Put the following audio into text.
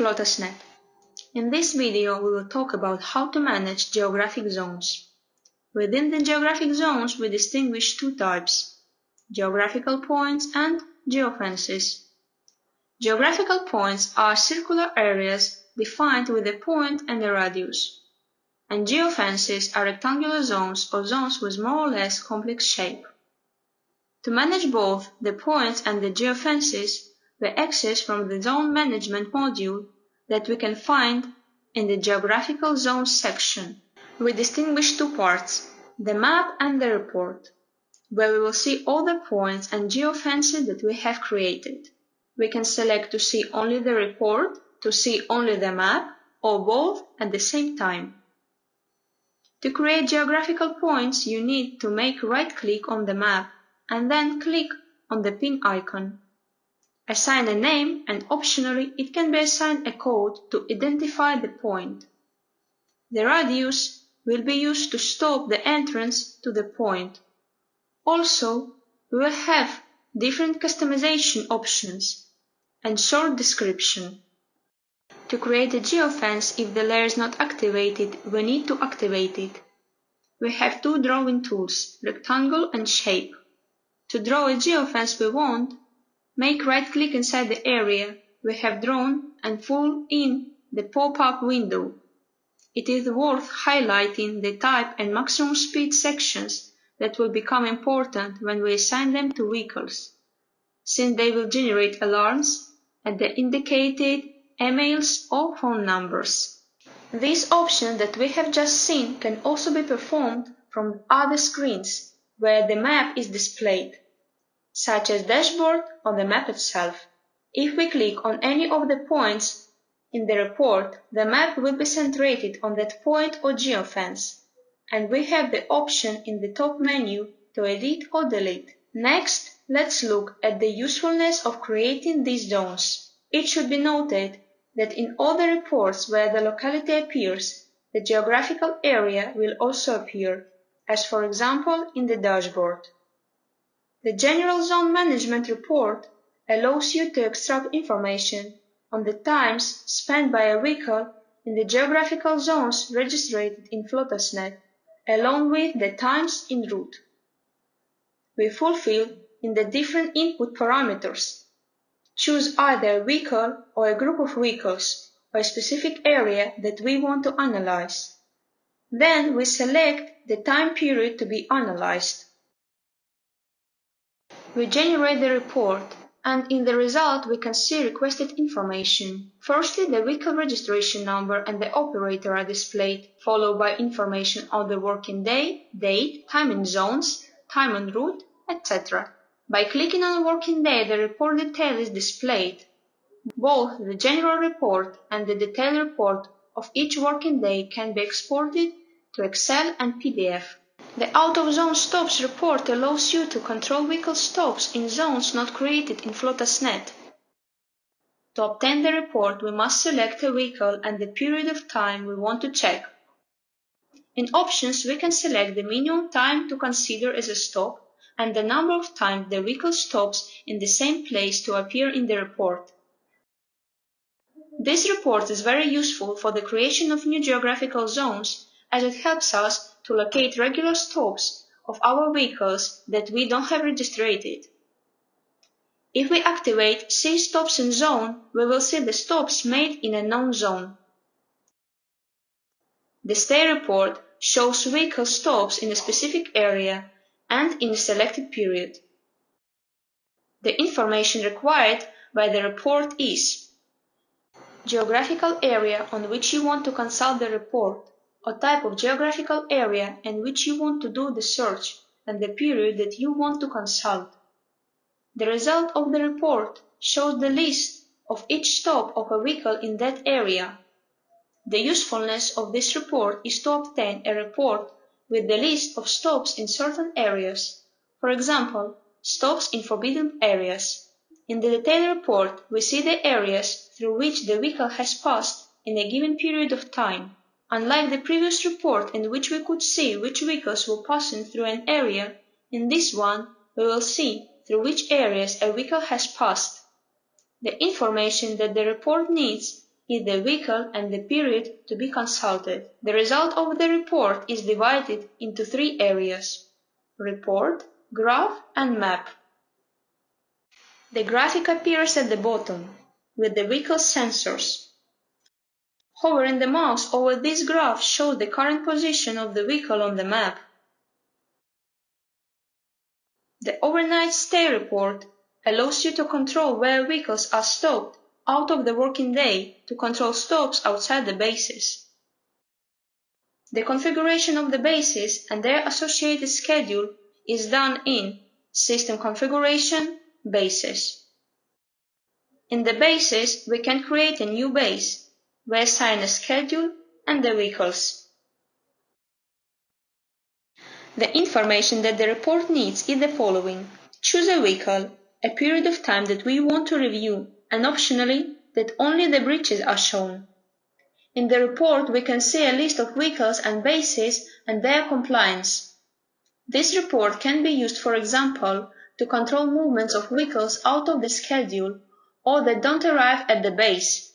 FlotasNet. In this video, we will talk about how to manage geographic zones. Within the geographic zones, we distinguish two types: geographical points and geofences. Geographical points are circular areas defined with a point and a radius, and geofences are rectangular zones or zones with more or less complex shape. To manage both the points and the geofences, we access from the Zone Management module that we can find in the Geographical Zones section. We distinguish two parts, the map and the report, where we will see all the points and geofences that we have created. We can select to see only the report, to see only the map, or both at the same time. To create geographical points, you need to make right-click on the map and then click on the pin icon. Assign a name, and optionally it can be assigned a code to identify the point. The radius will be used to stop the entrance to the point. Also, we will have different customization options and short description. To create a geofence, if the layer is not activated, we need to activate it. We have two drawing tools, rectangle and shape. To draw a geofence we want, make right-click inside the area we have drawn and pull in the pop-up window. It is worth highlighting the type and maximum speed sections that will become important when we assign them to vehicles, since they will generate alarms at the indicated emails or phone numbers. These options that we have just seen can also be performed from other screens where the map is displayed, such as dashboard or the map itself. If we click on any of the points in the report, the map will be centered on that point or geofence, and we have the option in the top menu to edit or delete. Next, let's look at the usefulness of creating these zones. It should be noted that in all the reports where the locality appears, the geographical area will also appear, as for example in the dashboard. The General Zone Management report allows you to extract information on the times spent by a vehicle in the geographical zones registered in FlotasNet, along with the times en route. We fulfill in the different input parameters. Choose either a vehicle or a group of vehicles or a specific area that we want to analyze. Then we select the time period to be analyzed. We generate the report, and in the result we can see requested information. Firstly, the vehicle registration number and the operator are displayed, followed by information on the working day, date, time in zones, time en route, etc. By clicking on working day, the report detail is displayed. Both the general report and the detailed report of each working day can be exported to Excel and PDF. The out-of-zone stops report allows you to control vehicle stops in zones not created in FlotasNet. To obtain the report, we must select a vehicle and the period of time we want to check. In options, we can select the minimum time to consider as a stop and the number of times the vehicle stops in the same place to appear in the report. This report is very useful for the creation of new geographical zones, as it helps us to locate regular stops of our vehicles that we don't have registered. If we activate See Stops in Zone, we will see the stops made in a known zone. The Stay report shows vehicle stops in a specific area and in a selected period. The information required by the report is geographical area on which you want to consult the report, or type of geographical area in which you want to do the search, and the period that you want to consult. The result of the report shows the list of each stop of a vehicle in that area. The usefulness of this report is to obtain a report with the list of stops in certain areas, for example, stops in forbidden areas. In the detailed report, we see the areas through which the vehicle has passed in a given period of time. Unlike the previous report in which we could see which vehicles were passing through an area, in this one we will see through which areas a vehicle has passed. The information that the report needs is the vehicle and the period to be consulted. The result of the report is divided into 3 areas: report, graph, and map. The graphic appears at the bottom, with the vehicle sensors. Hovering the mouse over this graph shows the current position of the vehicle on the map. The overnight stay report allows you to control where vehicles are stopped out of the working day to control stops outside the bases. The configuration of the bases and their associated schedule is done in System Configuration, Bases. In the bases, we can create a new base. We assign a schedule and the vehicles. The information that the report needs is the following: choose a vehicle, a period of time that we want to review, and optionally, that only the breaches are shown. In the report, we can see a list of vehicles and bases and their compliance. This report can be used, for example, to control movements of vehicles out of the schedule or that don't arrive at the base.